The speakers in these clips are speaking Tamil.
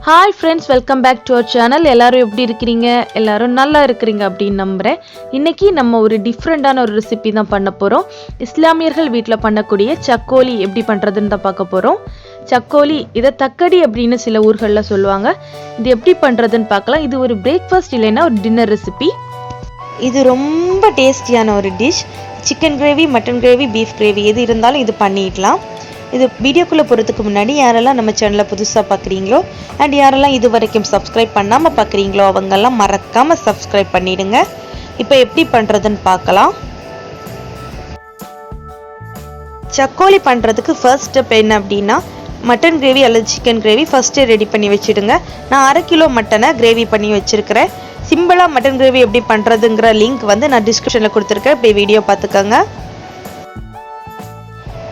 Hi friends, welcome back to our channel. எல்லாரும் எப்படி இருக்கிறீங்க? எல்லாரும் நல்லா இருக்கிறீங்க அப்படின்னு நம்புகிறேன். இன்றைக்கி நம்ம ஒரு டிஃப்ரெண்ட்டான ஒரு ரெசிபி தான் பண்ண போகிறோம். இஸ்லாமியர்கள் வீட்டில் பண்ணக்கூடிய சக்கோலி எப்படி பண்ணுறதுன்னு தான் பார்க்க போகிறோம். சக்கோலி, இதை தக்கடி அப்படின்னு சில ஊர்களில் சொல்லுவாங்க. இது எப்படி பண்ணுறதுன்னு பார்க்கலாம். இது ஒரு பிரேக்ஃபாஸ்ட் இல்லைன்னா ஒரு டின்னர் ரெசிபி. இது ரொம்ப டேஸ்டியான ஒரு dish. Chicken gravy, mutton gravy, beef gravy எது இருந்தாலும் இது பண்ணிடலாம். இது வீடியோக்குள்ளே போகிறதுக்கு முன்னாடி யாரெல்லாம் நம்ம சேனலை புதுசாக பார்க்குறீங்களோ அண்ட் யாரெல்லாம் இது வரைக்கும் சப்ஸ்கிரைப் பண்ணாமல் பார்க்குறீங்களோ அவங்கெல்லாம் மறக்காமல் சப்ஸ்கிரைப் பண்ணிவிடுங்க. இப்போ எப்படி பண்ணுறதுன்னு பார்க்கலாம். சக்கோலி பண்ணுறதுக்கு ஃபர்ஸ்ட் ஸ்டெப் என்ன அப்படின்னா, மட்டன் கிரேவி அல்லது சிக்கன் கிரேவி ஃபஸ்ட்டு ரெடி பண்ணி வச்சுடுங்க. நான் 1/2 கிலோ மட்டனை கிரேவி பண்ணி வச்சுருக்கிறேன். சிம்பிளாக மட்டன் கிரேவி எப்படி பண்ணுறதுங்கிற லிங்க் வந்து நான் டிஸ்கிரிப்ஷனில் கொடுத்துருக்கேன். இப்போ வீடியோ பார்த்துக்கோங்க.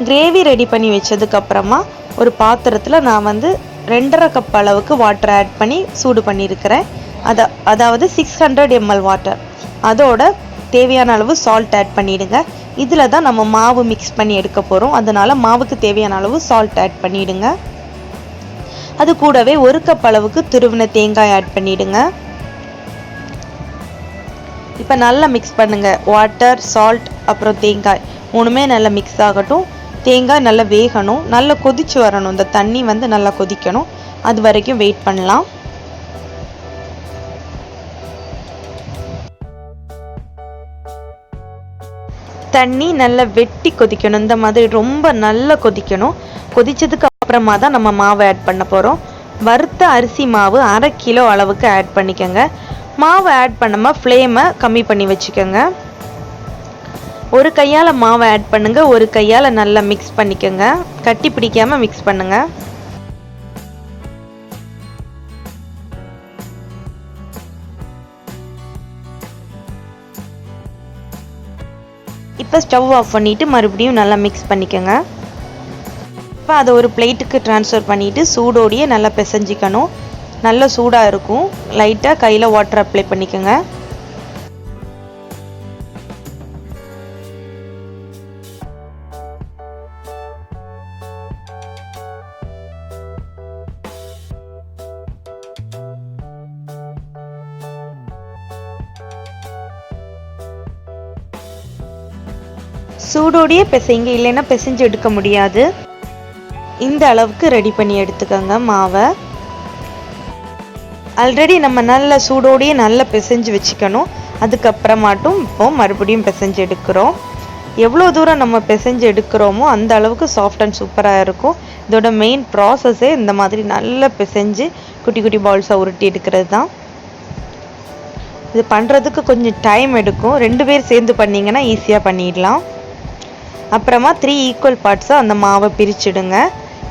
கிரேவி ரெடி பண்ணி வச்சதுக்கப்புறமா ஒரு பாத்திரத்தில் நான் வந்து 2.5 கப் அளவுக்கு வாட்டர் ஆட் பண்ணி சூடு பண்ணியிருக்கிறேன். அதாவது 600 ml வாட்டர். அதோட தேவையான அளவு சால்ட் ஆட் பண்ணிவிடுங்க. இதில் தான் நம்ம மாவு மிக்ஸ் பண்ணி எடுக்க போகிறோம். அதனால் மாவுக்கு தேவையான அளவு சால்ட் ஆட் பண்ணிவிடுங்க. அது கூடவே 1 கப் அளவுக்கு துருவின தேங்காய் ஆட் பண்ணிவிடுங்க. இப்போ நல்லா மிக்ஸ் பண்ணுங்கள். வாட்டர், சால்ட், அப்புறம் தேங்காய் மூணுமே நல்லா மிக்ஸ் ஆகட்டும். தேங்காய் நல்லா வேகணும், நல்லா கொதிச்சு வரணும். இந்த தண்ணி வந்து நல்லா கொதிக்கணும். அது வரைக்கும் வெயிட் பண்ணலாம். தண்ணி நல்லா வெட்டி கொதிக்கணும். இந்த மாதிரி ரொம்ப நல்லா கொதிக்கணும். கொதிச்சதுக்கு அப்புறமா தான் நம்ம மாவு ஆட் பண்ண போகிறோம். வறுத்த அரிசி மாவு 1/2 கிலோ அளவுக்கு ஆட் பண்ணிக்கோங்க. மாவு ஆட் பண்ணாமல் ஃப்ளேமை கம்மி பண்ணி வச்சுக்கோங்க. ஒரு கையால் மாவை ஆட் பண்ணுங்க, ஒரு கையால் நல்லா மிக்ஸ் பண்ணிக்கோங்க. கட்டி பிடிக்காமல் மிக்ஸ் பண்ணுங்க. இப்போ ஸ்டவ் ஆஃப் பண்ணிவிட்டு மறுபடியும் நல்லா மிக்ஸ் பண்ணிக்கோங்க. இப்போ அதை ஒரு பிளேட்டுக்கு ட்ரான்ஸ்ஃபர் பண்ணிவிட்டு சூடோடையே நல்லா பிசைஞ்சிக்கணும். நல்லா சூடாக இருக்கும். லைட்டாக கையில் வாட்டர் அப்ளை பண்ணிக்கோங்க. சூடோடையே பிசைங்க, இல்லைன்னா பிசைஞ்சு எடுக்க முடியாது. இந்த அளவுக்கு ரெடி பண்ணி எடுத்துக்கோங்க மாவை. ஆல்ரெடி நம்ம நல்ல சூடோடையே நல்லா பிசைஞ்சு வச்சுக்கணும். அதுக்கப்புறமாட்டும் இப்போ மறுபடியும் பிசைஞ்சு எடுக்கிறோம். எவ்வளோ தூரம் நம்ம பிசைஞ்சு எடுக்கிறோமோ அந்த அளவுக்கு சாஃப்ட் அண்ட் சூப்பராக இருக்கும். இதோட மெயின் ப்ராசஸே இந்த மாதிரி நல்லா பிசைஞ்சு குட்டி குட்டி பால்ஸாக உருட்டி எடுக்கிறது தான். இது பண்ணுறதுக்கு கொஞ்சம் டைம் எடுக்கும். 2 பேர் சேர்ந்து பண்ணிங்கன்னா ஈஸியாக பண்ணிடலாம். அப்புறமா 3 ஈக்குவல் பார்ட்ஸாக அந்த மாவை பிரிச்சுடுங்க.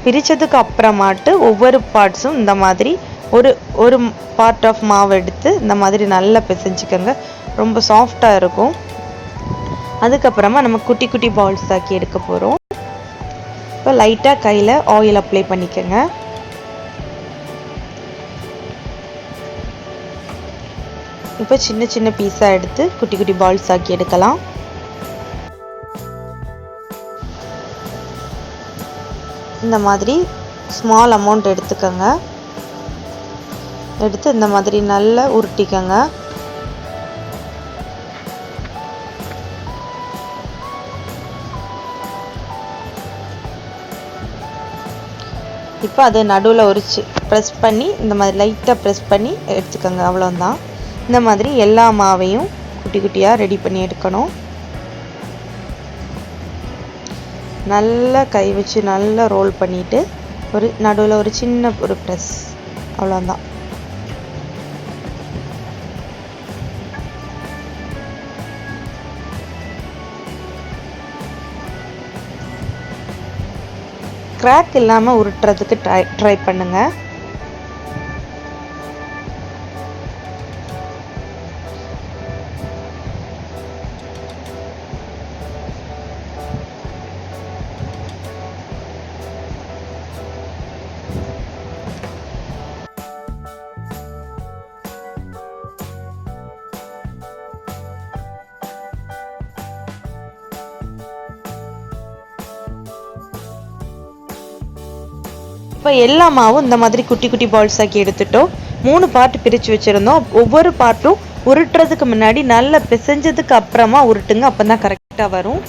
பிரித்ததுக்கு அப்புறமாட்டு ஒவ்வொரு பார்ட்ஸும் இந்த மாதிரி ஒரு பார்ட் ஆஃப் மாவு எடுத்து இந்த மாதிரி நல்லா பிசைஞ்சிக்கோங்க. ரொம்ப சாஃப்டாக இருக்கும். அதுக்கப்புறமா நம்ம குட்டி குட்டி பால்ஸ் ஆக்கி எடுக்க போகிறோம். இப்போ லைட்டாக கையில் ஆயில் அப்ளை பண்ணிக்கோங்க. இப்போ சின்ன சின்ன பீஸாக எடுத்து குட்டி குட்டி பால்ஸ் ஆக்கி எடுக்கலாம். இந்த மாதிரி ஸ்மால் அமௌண்ட் எடுத்துக்கோங்க. எடுத்து இந்த மாதிரி நல்லா உருட்டிக்கோங்க. இப்போ அதை நடுவில் ப்ரெஸ் பண்ணி இந்த மாதிரி லைட்டாக ப்ரெஸ் பண்ணி எடுத்துக்கோங்க. அவ்வளோதான். இந்த மாதிரி எல்லா மாவையும் குட்டி குட்டியாக ரெடி பண்ணி எடுக்கணும். நல்லா கை வச்சு நல்லா ரோல் பண்ணிவிட்டு நடுவில் ஒரு சின்ன ப்ரெஸ், அவ்வளோதான். கிராக் இல்லாமல் உருட்டுறதுக்கு ட்ரை பண்ணுங்கள். இப்போ எல்லா மாவும் இந்த மாதிரி குட்டி குட்டி பால்ஸ் ஆக்கி எடுத்துட்டோம். 3 பார்ட் பிரித்து வச்சுருந்தோம். ஒவ்வொரு பார்ட்டும் உருட்டுறதுக்கு முன்னாடி நல்லா பிசைஞ்சதுக்கு அப்புறமா உருட்டுங்க, அப்போ தான் கரெக்டாக வரும்.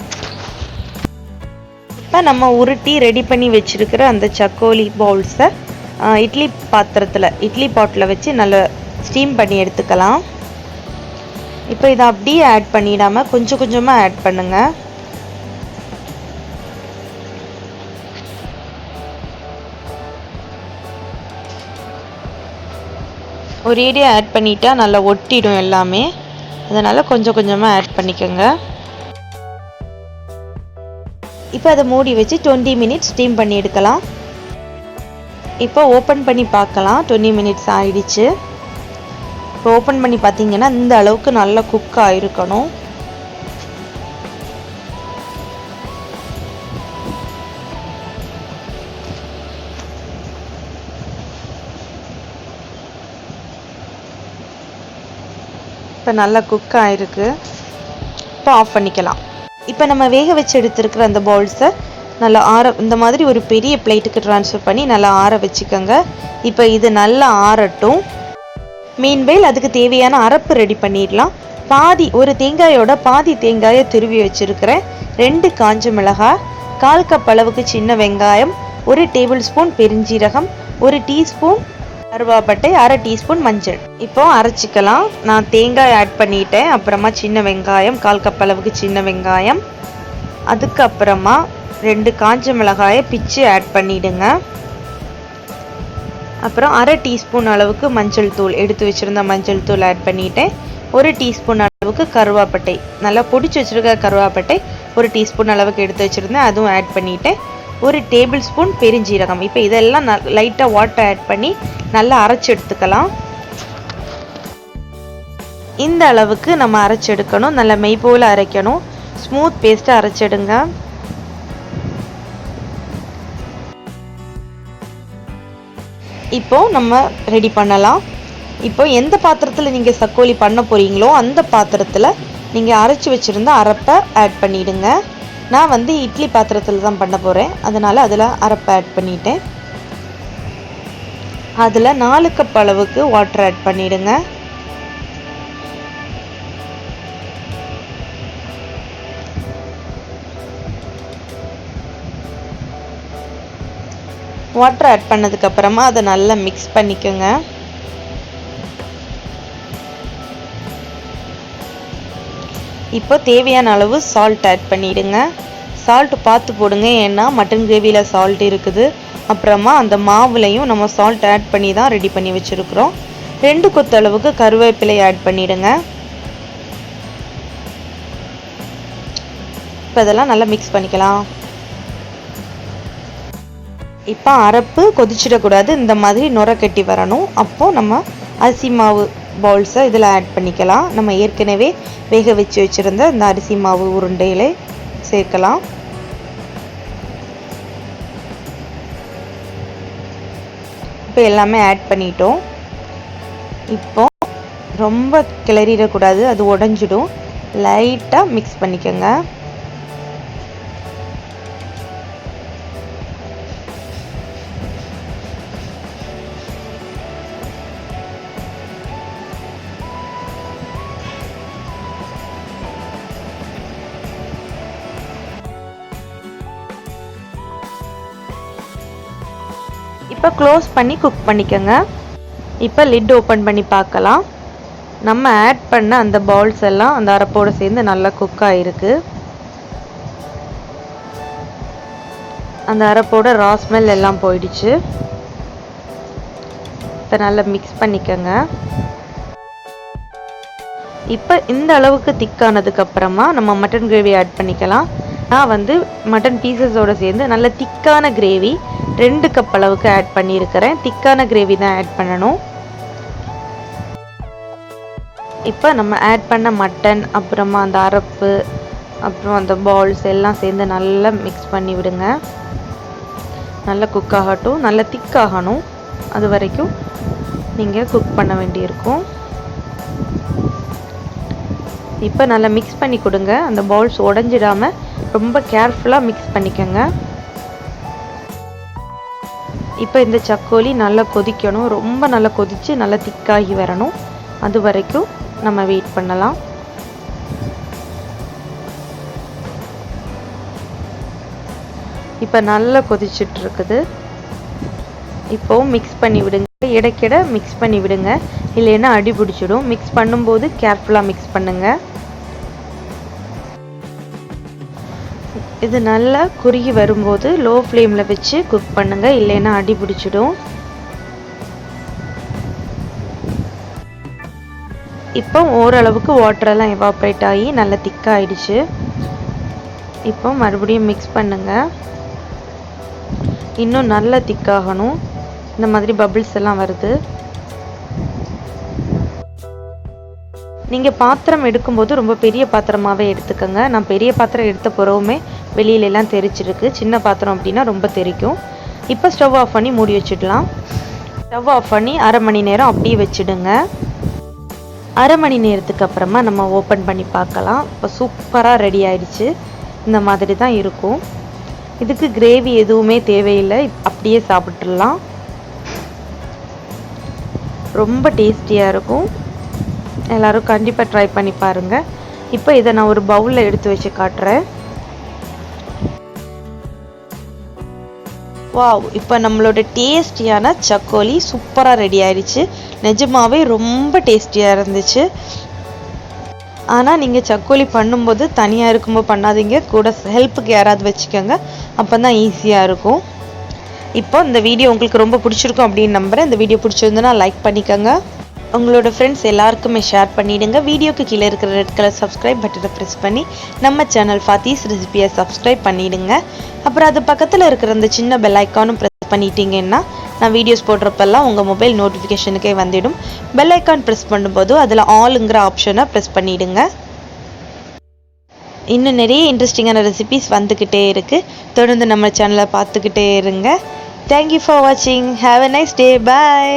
இப்போ நம்ம உருட்டி ரெடி பண்ணி வச்சுருக்கிற அந்த சக்கோலி பவுல்ஸை இட்லி பாத்திரத்தில் இட்லி பாட்டில் வச்சு நல்லா ஸ்டீம் பண்ணி எடுத்துக்கலாம். இப்போ இதை அப்படியே ஆட் பண்ணிடாமல் கொஞ்சம் கொஞ்சமாக ஆட் பண்ணுங்கள். ஒரேடியாக ஆட் பண்ணிட்டா நல்லா ஒட்டிடும் எல்லாமே, அதனால் கொஞ்சம் கொஞ்சமாக ஆட் பண்ணிக்கோங்க. இப்போ அதை மூடி வச்சு 20 மினிட்ஸ் ஸ்டீம் பண்ணி எடுக்கலாம். இப்போ ஓப்பன் பண்ணி பார்க்கலாம். 20 மினிட்ஸ் ஆயிடுச்சு. இப்போ ஓப்பன் பண்ணி பார்த்தீங்கன்னா இந்த அளவுக்கு நல்லா குக் ஆகிருக்கணும். இப்போ நல்லா குக் ஆகிருக்கு. இப்போ ஆஃப் பண்ணிக்கலாம். இப்போ நம்ம வேக வச்சு எடுத்துருக்கிற அந்த பவுல்ஸை நல்லா இந்த மாதிரி ஒரு பெரிய பிளேட்டுக்கு ட்ரான்ஸ்ஃபர் பண்ணி நல்லா ஆற வச்சுக்கோங்க. இப்போ இது நல்லா ஆறட்டும். மீன்வேல் அதுக்கு தேவையான அரப்பு ரெடி பண்ணிடலாம். ஒரு தேங்காயோட பாதி தேங்காயை துருவி வச்சுருக்கிறேன். 2 காஞ்ச மிளகாய், 1/4 கப் அளவுக்கு சின்ன வெங்காயம், 1 டேபிள் ஸ்பூன் பெருஞ்சீரகம், 1 டீஸ்பூன் கருவேப்பிலை, 1/2 டீஸ்பூன் மஞ்சள். இப்போ அரைச்சிக்கலாம். நான் தேங்காய் ஆட் பண்ணிட்டேன். அப்புறமா சின்ன வெங்காயம், 1/4 கப் அளவுக்கு சின்ன வெங்காயம், அதுக்கப்புறமா 2 காஞ்ச மிளகாயை பிச்சு ஆட் பண்ணிவிடுங்க. அப்புறம் 1/2 டீஸ்பூன் அளவுக்கு மஞ்சள் தூள், எடுத்து வச்சுருந்த மஞ்சள் தூள் ஆட் பண்ணிவிட்டேன். 1 டீஸ்பூன் அளவுக்கு கருவேப்பிலை, நல்லா பொடிச்சு வச்சுருக்க கருவேப்பிலை 1 டீஸ்பூன் அளவுக்கு எடுத்து வச்சுருந்தேன், அதுவும் ஆட் பண்ணிவிட்டேன். 1 டேபிள் ஸ்பூன் பெருஞ்சீரகம். இப்போ இதெல்லாம் லைட்டாக வாட்டர் ஆட் பண்ணி நல்லா அரைச்சி எடுத்துக்கலாம். இந்த அளவுக்கு நம்ம அரைச்சி எடுக்கணும். நல்லா மெய் போல் அரைக்கணும். ஸ்மூத் பேஸ்ட்டாக அரைச்சிடுங்க. இப்போ நம்ம ரெடி பண்ணலாம். இப்போ எந்த பாத்திரத்தில் நீங்கள் சக்கோலி பண்ண போகிறீங்களோ அந்த பாத்திரத்தில் நீங்கள் அரைச்சி வச்சுருந்த அரப்பை ஆட் பண்ணிவிடுங்க. நான் இட்லி பாத்திரத்தில் தான் பண்ண போகிறேன், அதனால் அதில் அரப்பை ஆட் பண்ணிட்டேன். அதில் 4 கப் அளவுக்கு வாட்டர் ஆட் பண்ணிவிடுங்க. வாட்டர் ஆட் பண்ணதுக்கப்புறமா அதை நல்லா மிக்ஸ் பண்ணிக்கோங்க. இப்போ தேவையான அளவு சால்ட் ஆட் பண்ணிவிடுங்க. சால்ட் பார்த்து போடுங்க, ஏன்னா மட்டன் கிரேவியில் சால்ட் இருக்குது. அப்புறமா அந்த மாவுலையும் நம்ம சால்ட் ஆட் பண்ணி தான் ரெடி பண்ணி வச்சுருக்குறோம். 2 கொத்து அளவுக்கு கருவேப்பிலை ஆட் பண்ணிவிடுங்க. இப்போ இதெல்லாம் நல்லா மிக்ஸ் பண்ணிக்கலாம். இப்போ அரப்பு கொதிச்சிடக்கூடாது, இந்த மாதிரி நுர கட்டி வரணும். அப்போது நம்ம அரிசி மாவு பவுல்ஸை இதில் ஆட் பண்ணிக்கலாம். நம்ம ஏற்கனவே வேக வச்சு வச்சுருந்த இந்த அரிசி மாவு உருண்டையிலே சேர்க்கலாம். இப்போ எல்லாமே ஆட் பண்ணிட்டோம். இப்போ ரொம்ப கிளறிடக்கூடாது, அது உடஞ்சிடும். லைட்டாக மிக்ஸ் பண்ணிக்கோங்க. இப்போ க்ளோஸ் பண்ணி குக் பண்ணிக்கோங்க. இப்போ லிட் ஓப்பன் பண்ணி பார்க்கலாம். நம்ம ஆட் பண்ண அந்த பவுல்ஸ் எல்லாம் அந்த அரப்போடு சேர்ந்து நல்லா குக் ஆகிருக்கு. அந்த அரப்போட ரா ஸ்மெல் எல்லாம் போயிடுச்சு. இப்போ நல்லா மிக்ஸ் பண்ணிக்கோங்க. இப்போ இந்த அளவுக்கு திக்கானதுக்கப்புறமா நம்ம மட்டன் கிரேவி ஆட் பண்ணிக்கலாம். நான் மட்டன் பீசஸோடு சேர்ந்து நல்ல திக்கான கிரேவி 2 கப் அளவுக்கு ஆட் பண்ணியிருக்கிறேன். திக்கான கிரேவி தான் ஆட் பண்ணணும். இப்போ நம்ம ஆட் பண்ண மட்டன், அப்புறமா அந்த அரப்பு, அப்புறம் அந்த பால்ஸ் எல்லாம் சேர்ந்து நல்லா மிக்ஸ் பண்ணி விடுங்க. நல்லா குக் ஆகட்டும், நல்லா திக்காகணும். அது வரைக்கும் நீங்கள் குக் பண்ண வேண்டியிருக்கும். இப்போ நல்லா மிக்ஸ் பண்ணி கொடுங்க. அந்த பவுல்ஸ் உடஞ்சிடாமல் ரொம்ப கேர்ஃபுல்லாக மிக்ஸ் பண்ணிக்கோங்க. இப்போ இந்த சக்கோலி நல்லா கொதிக்கணும், ரொம்ப நல்லா கொதித்து நல்லா திக்காகி வரணும். அது வரைக்கும் நம்ம வெயிட் பண்ணலாம். இப்போ நல்லா கொதிச்சுட்டு இருக்குது. இப்போது மிக்ஸ் பண்ணி விடுங்க, இடைக்கிட மிக்ஸ் பண்ணி விடுங்க, இல்லைன்னா அடி பிடிச்சிடும். மிக்ஸ் பண்ணும்போது கேர்ஃபுல்லாக மிக்ஸ் பண்ணுங்கள். இது நல்லா குறுகி வரும்போது லோ ஃப்ளேமில் வச்சு குக் பண்ணுங்கள், இல்லைன்னா அடி பிடிச்சிடும். இப்போ ஓரளவுக்கு வாட்டரெல்லாம் எவாப்ரேட் ஆகி நல்லா திக்காகிடுச்சு. இப்போ மறுபடியும் மிக்ஸ் பண்ணுங்கள். இன்னும் நல்லா திக்காகணும். இந்த மாதிரி பபிள்ஸ் எல்லாம் வருது. நீங்கள் பாத்திரம் எடுக்கும்போது ரொம்ப பெரிய பாத்திரமாகவே எடுத்துக்கோங்க. நான் பெரிய பாத்திரம் எடுத்த பிறகுமே வெளியிலலாம் தெரிச்சிருக்கு. சின்ன பாத்திரம் அப்படின்னா ரொம்ப தெரிக்கும். இப்போ ஸ்டவ் ஆஃப் பண்ணி மூடி வச்சிடலாம். ஸ்டவ் ஆஃப் பண்ணி அரை மணி நேரம் அப்படியே வச்சுடுங்க. அரை மணி நேரத்துக்கு அப்புறமா நம்ம ஓப்பன் பண்ணி பார்க்கலாம். இப்போ சூப்பராக ரெடி ஆயிடுச்சு. இந்த மாதிரி தான் இருக்கும். இதுக்கு கிரேவி எதுவுமே தேவையில்லை, அப்படியே சாப்பிட்றலாம். ரொம்ப டேஸ்டியாக இருக்கும். எல்லோரும் கண்டிப்பாக ட்ரை பண்ணி பாருங்கள். இப்போ இதை நான் ஒரு பவுலில் எடுத்து வச்சு காட்டுறேன். வாவ், இப்போ நம்மளோட டேஸ்டியான சக்கோலி சூப்பராக ரெடி ஆயிடுச்சு. நிஜமாவே ரொம்ப டேஸ்டியாக இருந்துச்சு. ஆனால் நீங்கள் சக்கோலி பண்ணும்போது தனியாக இருக்கும்போது பண்ணாதீங்க, கூட ஹெல்ப்புக்கு யாராவது வச்சுக்கோங்க, அப்போ தான் ஈஸியாக இருக்கும். இப்போ இந்த வீடியோ உங்களுக்கு ரொம்ப பிடிச்சிருக்கும் அப்படின்னு நம்புகிறேன். இந்த வீடியோ பிடிச்சிருந்துன்னா லைக் பண்ணிக்கோங்க, உங்களோட ஃப்ரெண்ட்ஸ் எல்லாருக்குமே ஷேர் பண்ணிவிடுங்க. வீடியோக்கு கீழே இருக்கிற ரெட் கலர் சப்ஸ்கிரைப் பட்டனை ப்ரெஸ் பண்ணி நம்ம சேனல் ஃபாத்திஸ் ரெசிபியை சப்ஸ்கிரைப் பண்ணிவிடுங்க. அப்புறம் அது பக்கத்தில் இருக்கிற அந்த சின்ன பெல் ஐக்கானும் ப்ரெஸ் பண்ணிட்டீங்கன்னா நான் வீடியோஸ் போடுறப்பெல்லாம் உங்கள் மொபைல் நோட்டிஃபிகேஷனுக்கே வந்துடும். பெல் ஐக்கான் ப்ரெஸ் பண்ணும்போது அதில் ஆளுங்கிற ஆப்ஷனை ப்ரெஸ் பண்ணிவிடுங்க. இன்னும் நிறைய இன்ட்ரெஸ்டிங்கான ரெசிபிஸ் வந்துக்கிட்டே இருக்குது. தொடர்ந்து நம்ம சேனலை பார்த்துக்கிட்டே இருங்க. தேங்க்யூ ஃபார் வாட்சிங். Have a nice day. Bye.